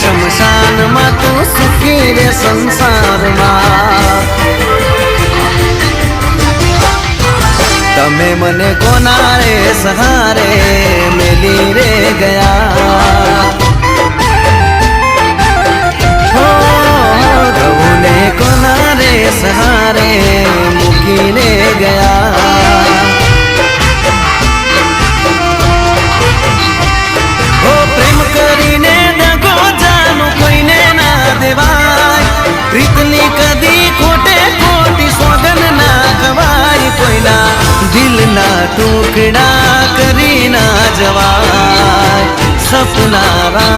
शमशान में तू सुखी रे संसार में तमे मने कोना रे सहारे मेली रे गया ने कोना रे सहारे मुकी रे गया ओ प्रेम करीने दगो जानू कोईने ना देवाय प्रीतनी कदी खोटे खोटी सोगन ना खवाय कोईना दिल ना टुकड़ा करी ना जवाय सपना